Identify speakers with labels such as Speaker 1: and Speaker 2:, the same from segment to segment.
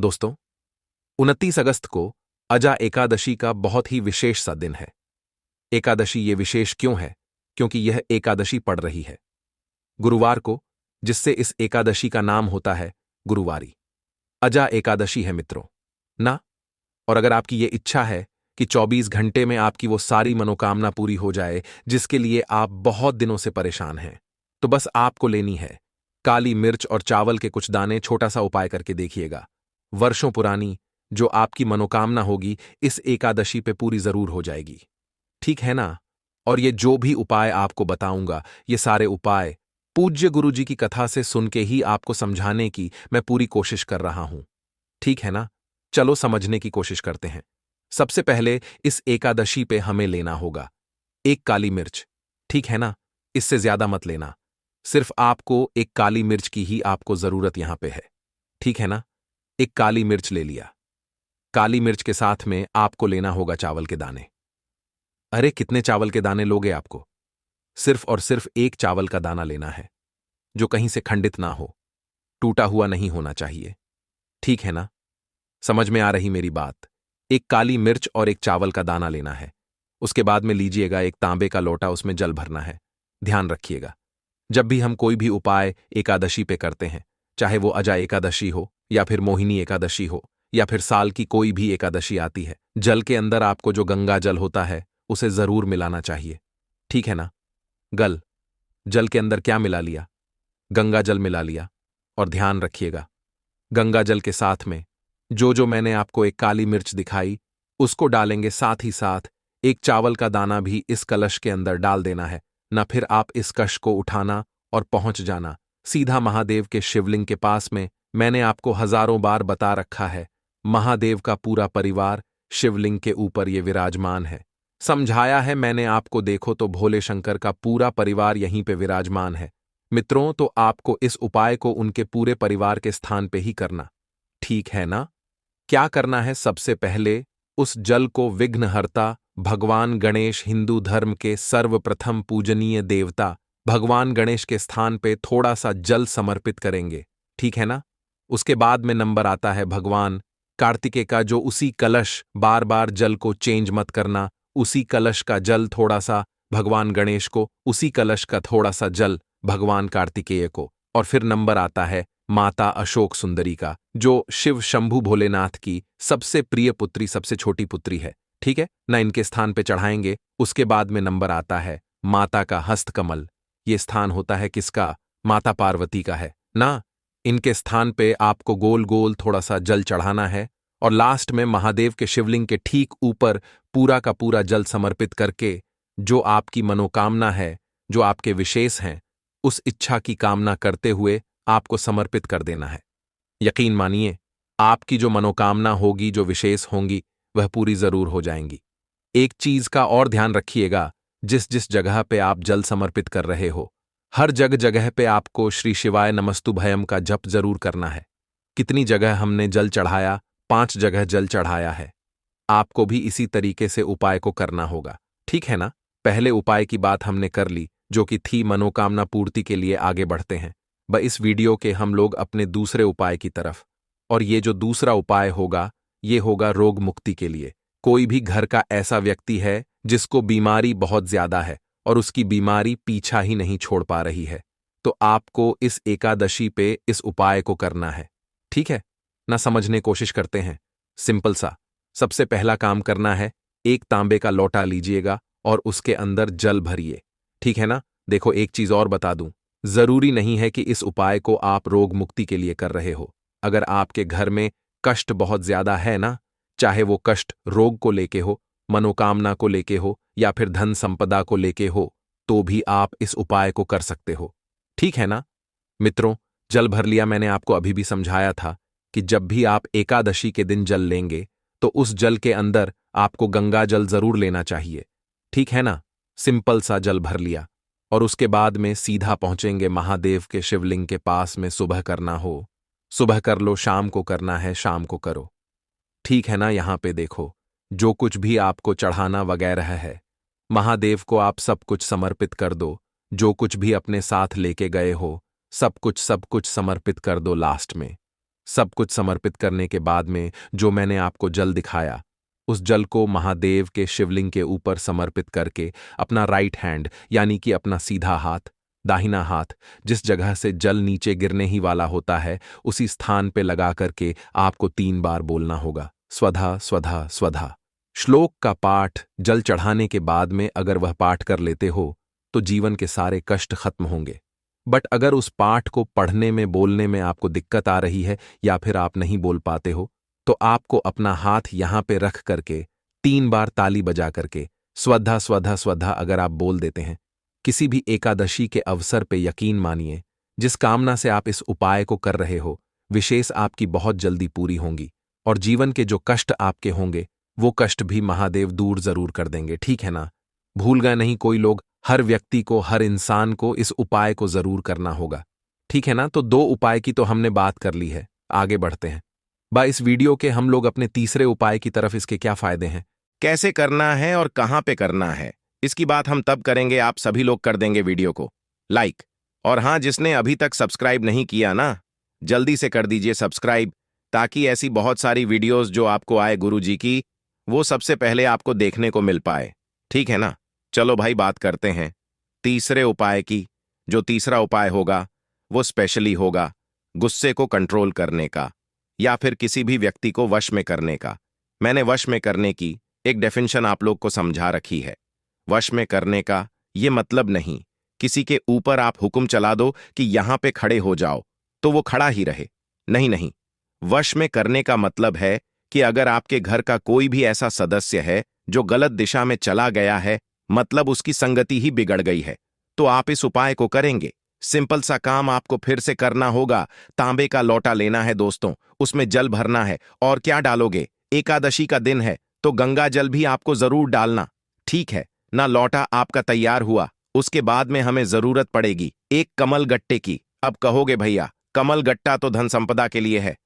Speaker 1: दोस्तों, 29 अगस्त को अजा एकादशी का बहुत ही विशेष सा दिन है। एकादशी ये विशेष क्यों है? क्योंकि यह एकादशी पड़ रही है गुरुवार को, जिससे इस एकादशी का नाम होता है गुरुवारी। अजा एकादशी है मित्रों ना। और अगर आपकी ये इच्छा है कि 24 घंटे में आपकी वो सारी मनोकामना पूरी हो जाए जिसके लिए आप बहुत दिनों से परेशान हैं, तो बस आपको लेनी है काली मिर्च और चावल के कुछ दाने। छोटा सा उपाय करके देखिएगा, वर्षों पुरानी जो आपकी मनोकामना होगी इस एकादशी पे पूरी जरूर हो जाएगी। ठीक है ना? और ये जो भी उपाय आपको बताऊंगा, ये सारे उपाय पूज्य गुरुजी की कथा से सुन के ही आपको समझाने की मैं पूरी कोशिश कर रहा हूं। ठीक है ना? चलो समझने की कोशिश करते हैं। सबसे पहले इस एकादशी पे हमें लेना होगा एक काली मिर्च। ठीक है ना? इससे ज्यादा मत लेना, सिर्फ आपको एक काली मिर्च की ही आपको जरूरत यहां पे है। ठीक है ना? एक काली मिर्च ले लिया। काली मिर्च के साथ में आपको लेना होगा चावल के दाने। अरे कितने चावल के दाने लोगे? आपको सिर्फ और सिर्फ एक चावल का दाना लेना है, जो कहीं से खंडित ना हो, टूटा हुआ नहीं होना चाहिए। ठीक है ना? समझ में आ रही मेरी बात? एक काली मिर्च और एक चावल का दाना लेना है। उसके बाद में लीजिएगा एक तांबे का लोटा, उसमें जल भरना है। ध्यान रखिएगा, जब भी हम कोई भी उपाय एकादशी पे करते हैं, चाहे वो अजा एकादशी हो या फिर मोहिनी एकादशी हो या फिर साल की कोई भी एकादशी आती है, जल के अंदर आपको जो गंगा जल होता है उसे जरूर मिलाना चाहिए। ठीक है ना? जल के अंदर क्या मिला लिया? गंगा जल मिला लिया। और ध्यान रखिएगा, गंगा जल के साथ में जो मैंने आपको एक काली मिर्च दिखाई उसको डालेंगे, साथ ही साथ एक चावल का दाना भी इस कलश के अंदर डाल देना है ना। फिर आप इस कश को उठाना और पहुंच जाना सीधा महादेव के शिवलिंग के पास में। मैंने आपको हजारों बार बता रखा है, महादेव का पूरा परिवार शिवलिंग के ऊपर ये विराजमान है। समझाया है मैंने आपको, देखो तो भोले शंकर का पूरा परिवार यहीं पे विराजमान है मित्रों। तो आपको इस उपाय को उनके पूरे परिवार के स्थान पे ही करना। ठीक है ना? क्या करना है? सबसे पहले उस जल को विघ्नहर्ता भगवान गणेश, हिंदू धर्म के सर्वप्रथम पूजनीय देवता भगवान गणेश के स्थान पे थोड़ा सा जल समर्पित करेंगे। ठीक है ना? उसके बाद में नंबर आता है भगवान कार्तिकेय का, जो उसी कलश, बार बार जल को चेंज मत करना, उसी कलश का जल थोड़ा सा भगवान गणेश को, उसी कलश का थोड़ा सा जल भगवान कार्तिकेय को। और फिर नंबर आता है माता अशोक सुंदरी का, जो शिव शंभु भोलेनाथ की सबसे प्रिय पुत्री, सबसे छोटी पुत्री है। ठीक है ना? इनके स्थान पे चढ़ाएंगे। उसके बाद में नंबर आता है माता का हस्तकमल। ये स्थान होता है किसका? माता पार्वती का है ना। इनके स्थान पे आपको गोल गोल थोड़ा सा जल चढ़ाना है और लास्ट में महादेव के शिवलिंग के ठीक ऊपर पूरा का पूरा जल समर्पित करके जो आपकी मनोकामना है, जो आपके विशेष हैं, उस इच्छा की कामना करते हुए आपको समर्पित कर देना है। यकीन मानिए, आपकी जो मनोकामना होगी, जो विशेष होंगी, वह पूरी जरूर हो जाएंगी। एक चीज का और ध्यान रखिएगा, जिस जिस जगह पे आप जल समर्पित कर रहे हो, हर जगह पे आपको श्री शिवाय नमस्तुभयम का जप जरूर करना है। कितनी जगह हमने जल चढ़ाया? 5 जगह जल चढ़ाया है। आपको भी इसी तरीके से उपाय को करना होगा। ठीक है ना? पहले उपाय की बात हमने कर ली, जो कि थी मनोकामना पूर्ति के लिए। आगे बढ़ते हैं इस वीडियो के हम लोग अपने दूसरे उपाय की तरफ। और ये जो दूसरा उपाय होगा, ये होगा रोग मुक्ति के लिए। कोई भी घर का ऐसा व्यक्ति है जिसको बीमारी बहुत ज्यादा है और उसकी बीमारी पीछा ही नहीं छोड़ पा रही है, तो आपको इस एकादशी पे इस उपाय को करना है। ठीक है ना? समझने कोशिश करते हैं। सिंपल सा, सबसे पहला काम करना है, एक तांबे का लोटा लीजिएगा और उसके अंदर जल भरिए। ठीक है ना? देखो, एक चीज और बता दूं, जरूरी नहीं है कि इस उपाय को आप रोग मुक्ति के लिए कर रहे हो। अगर आपके घर में कष्ट बहुत ज्यादा है ना, चाहे वो कष्ट रोग को लेके हो, मनोकामना को लेके हो या फिर धन संपदा को लेके हो, तो भी आप इस उपाय को कर सकते हो। ठीक है ना? मित्रों, जल भर लिया। मैंने आपको अभी भी समझाया था कि जब भी आप एकादशी के दिन जल लेंगे तो उस जल के अंदर आपको गंगा जल जरूर लेना चाहिए। ठीक है ना? सिंपल सा जल भर लिया और उसके बाद में सीधा पहुंचेंगे महादेव के शिवलिंग के पास में। सुबह करना हो सुबह कर लो, शाम को करना है शाम को करो। ठीक है ना? यहां पे देखो, जो कुछ भी आपको चढ़ाना वगैरह है, महादेव को आप सब कुछ समर्पित कर दो। जो कुछ भी अपने साथ लेके गए हो, सब कुछ समर्पित कर दो लास्ट में। सब कुछ समर्पित करने के बाद में जो मैंने आपको जल दिखाया, उस जल को महादेव के शिवलिंग के ऊपर समर्पित करके अपना राइट हैंड यानी कि अपना सीधा हाथ, दाहिना हाथ जिस जगह से जल नीचे गिरने ही वाला होता है उसी स्थान पे लगा करके आपको 3 बार बोलना होगा, स्वधा स्वधा स्वधा। श्लोक का पाठ जल चढ़ाने के बाद में अगर वह पाठ कर लेते हो तो जीवन के सारे कष्ट खत्म होंगे। बट अगर उस पाठ को पढ़ने में बोलने में आपको दिक्कत आ रही है या फिर आप नहीं बोल पाते हो तो आपको अपना हाथ यहां पे रख करके 3 बार ताली बजा करके स्वधा स्वधा स्वधा अगर आप बोल देते हैं, किसी भी एकादशी के अवसर पे यकीन मानिए जिस कामना से आप इस उपाय को कर रहे हो विशेष आपकी बहुत जल्दी पूरी होंगी और जीवन के जो कष्ट आपके होंगे वो कष्ट भी महादेव दूर जरूर कर देंगे। ठीक है ना? भूल गए नहीं कोई लोग? हर व्यक्ति को, हर इंसान को इस उपाय को जरूर करना होगा। ठीक है ना? तो 2 उपाय की तो हमने बात कर ली है, आगे बढ़ते हैं। इस वीडियो के हम लोग अपने तीसरे उपाय की तरफ, इसके क्या फायदे हैं,
Speaker 2: कैसे करना है और कहां पे करना है, इसकी बात हम तब करेंगे आप सभी लोग कर देंगे वीडियो को लाइक। और हां, जिसने अभी तक सब्सक्राइब नहीं किया ना, जल्दी से कर दीजिए सब्सक्राइब, ताकि ऐसी बहुत सारी वीडियोस जो आपको आए गुरुजी की, वो सबसे पहले आपको देखने को मिल पाए। ठीक है ना? चलो भाई बात करते हैं तीसरे उपाय की। जो तीसरा उपाय होगा वो स्पेशली होगा गुस्से को कंट्रोल करने का या फिर किसी भी व्यक्ति को वश में करने का। मैंने वश में करने की एक डेफिनेशन आप लोग को समझा रखी है। वश में करने का ये मतलब नहीं किसी के ऊपर आप हुक्म चला दो कि यहां पे खड़े हो जाओ तो वो खड़ा ही रहे। नहीं नहीं, वश में करने का मतलब है कि अगर आपके घर का कोई भी ऐसा सदस्य है जो गलत दिशा में चला गया है, मतलब उसकी संगति ही बिगड़ गई है, तो आप इस उपाय को करेंगे। सिंपल सा काम आपको फिर से करना होगा। तांबे का लोटा लेना है दोस्तों, उसमें जल भरना है। और क्या डालोगे? एकादशी का दिन है तो गंगा जल भी आपको जरूर डालना। ठीक है ना? लोटा आपका तैयार हुआ, उसके बाद में हमें जरूरत पड़ेगी एक कमल गट्टे की। अब कहोगे भैया कमल गट्टा तो धन संपदा के लिए है,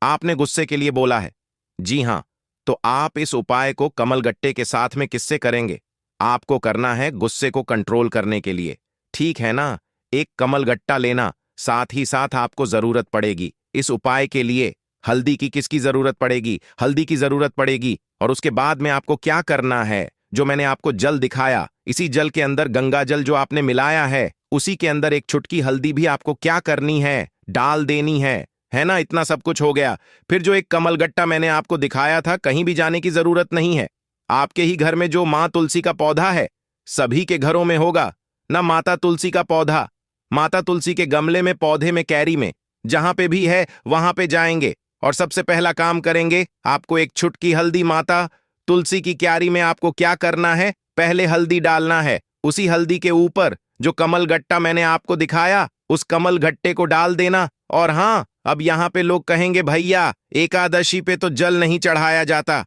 Speaker 2: आपने गुस्से के लिए बोला है। जी हां, तो आप इस उपाय को कमल गट्टे के साथ में किससे करेंगे? आपको करना है गुस्से को कंट्रोल करने के लिए। ठीक है ना? एक कमल गट्टा लेना, साथ ही साथ आपको जरूरत पड़ेगी इस उपाय के लिए हल्दी की। किसकी जरूरत पड़ेगी? हल्दी की जरूरत पड़ेगी। और उसके बाद में आपको क्या करना है? जो मैंने आपको जल दिखाया, इसी जल के अंदर गंगा जल जो आपने मिलाया है, उसी के अंदर एक चुटकी हल्दी भी आपको क्या करनी है? डाल देनी है ना? इतना सब कुछ हो गया। फिर जो एक कमल गट्टा मैंने आपको दिखाया था, कहीं भी जाने की जरूरत नहीं है। आपके ही घर में जो मां तुलसी का पौधा है, सभी के घरों में होगा ना माता तुलसी का पौधा। माता तुलसी के गमले में, पौधे में, कैरी में, जहां पे भी है वहां पे जाएंगे और सबसे पहला काम करेंगे, आपको एक छुटकी हल्दी माता तुलसी की क्यारी में आपको क्या करना है? पहले हल्दी डालना है। उसी हल्दी के ऊपर जो कमल गट्टा मैंने आपको दिखाया, उस कमल गट्टे को डाल देना। और हां, अब यहां पे लोग कहेंगे भैया एकादशी पे तो जल नहीं चढ़ाया जाता।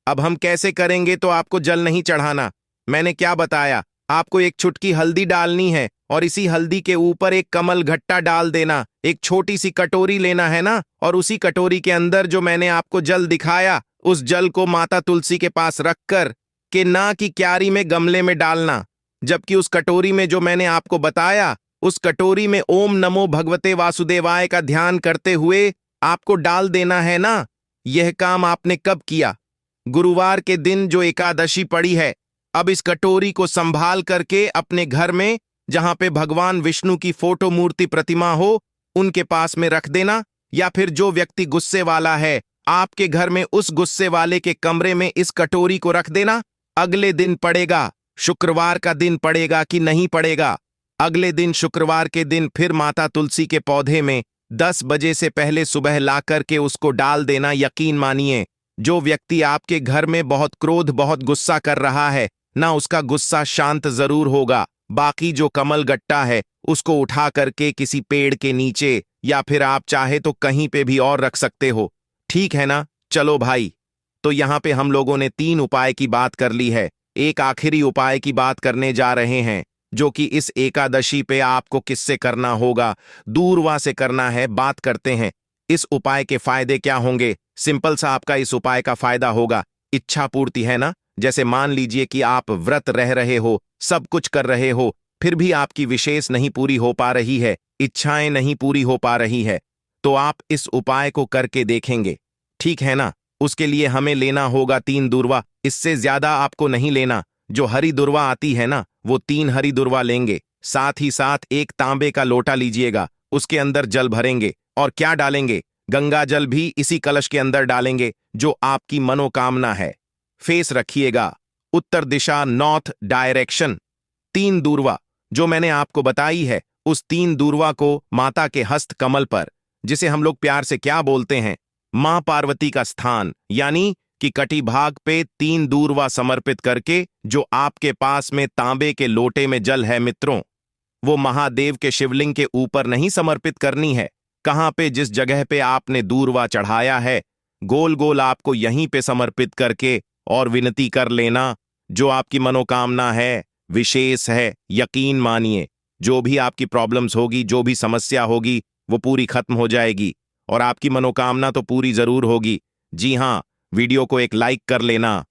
Speaker 2: अब हम कैसे करेंगे तो आपको जल नहीं चढ़ाना? मैंने क्या बताया? आपको एक चुटकी हल्दी डालनी है और इसी हल्दी के ऊपर एक कमल गट्टा डाल देना। एक छोटी सी कटोरी लेना है ना, और उसी कटोरी के अंदर जो मैंने आपको जल दिखाया, उस जल को माता तुलसी के पास रखकर के ना कि क्यारी में, गमले में डालना। जबकि उस कटोरी में जो मैंने आपको बताया, उस कटोरी में ओम नमो भगवते वासुदेवाय का ध्यान करते हुए आपको डाल देना है ना। यह काम आपने कब किया? गुरुवार के दिन जो एकादशी पड़ी है। अब इस कटोरी को संभाल करके अपने घर में, जहां पे भगवान विष्णु की फोटो मूर्ति प्रतिमा हो, उनके पास में रख देना। या फिर जो व्यक्ति गुस्से वाला है आपके घर में, उस गुस्से वाले के कमरे में इस कटोरी को रख देना। अगले दिन पड़ेगा, शुक्रवार का दिन पड़ेगा कि नहीं पड़ेगा? अगले दिन शुक्रवार के दिन फिर माता तुलसी के पौधे में 10 बजे से पहले सुबह ला करके उसको डाल देना। यकीन मानिए, जो व्यक्ति आपके घर में बहुत क्रोध, बहुत गुस्सा कर रहा है ना, उसका गुस्सा शांत जरूर होगा। बाकी जो कमल गट्टा है उसको उठा करके किसी पेड़ के नीचे या फिर आप चाहे तो कहीं पे भी और रख सकते हो। ठीक है ना? चलो भाई, तो यहां पे हम लोगों ने 3 उपाय की बात कर ली है। एक आखिरी उपाय की बात करने जा रहे हैं, जो कि इस एकादशी पे आपको किससे करना होगा? दूरवा से करना है। बात करते हैं इस उपाय के फायदे क्या होंगे। सिंपल सा आपका इस उपाय का फायदा होगा इच्छा पूर्ति, है ना? जैसे मान लीजिए कि आप व्रत रह रहे हो, सब कुछ कर रहे हो, फिर भी आपकी विशेष नहीं पूरी हो पा रही है, इच्छाएं नहीं पूरी हो पा रही है, तो आप इस उपाय को करके देखेंगे, ठीक है ना। उसके लिए हमें लेना होगा 3 दूर्वा, इससे ज्यादा आपको नहीं लेना। जो हरी दुर्वा आती है ना, वो 3 हरी दुर्वा लेंगे। साथ ही साथ एक तांबे का लोटा लीजिएगा, उसके अंदर जल भरेंगे और क्या डालेंगे, गंगा जल भी इसी कलश के अंदर डालेंगे जो आपकी मनोकामना है। फेस रखिएगा उत्तर दिशा, नॉर्थ डायरेक्शन। 3 दूर्वा जो मैंने आपको बताई है, उस 3 दूर्वा को माता के हस्त कमल पर, जिसे हम लोग प्यार से क्या बोलते हैं, मां पार्वती का स्थान यानी कि कटी भाग पे 3 दूर्वा समर्पित करके, जो आपके पास में तांबे के लोटे में जल है मित्रों, वो महादेव के शिवलिंग के ऊपर नहीं समर्पित करनी है। कहां पे, जिस जगह पे आपने दूर्वा चढ़ाया है, गोल गोल आपको यहीं पे समर्पित करके और विनती कर लेना। जो आपकी मनोकामना है विशेष है, यकीन मानिए, जो भी आपकी प्रॉब्लम्स होगी, जो भी समस्या होगी, वो पूरी खत्म हो जाएगी और आपकी मनोकामना तो पूरी जरूर होगी। जी हां, वीडियो को एक लाइक कर लेना।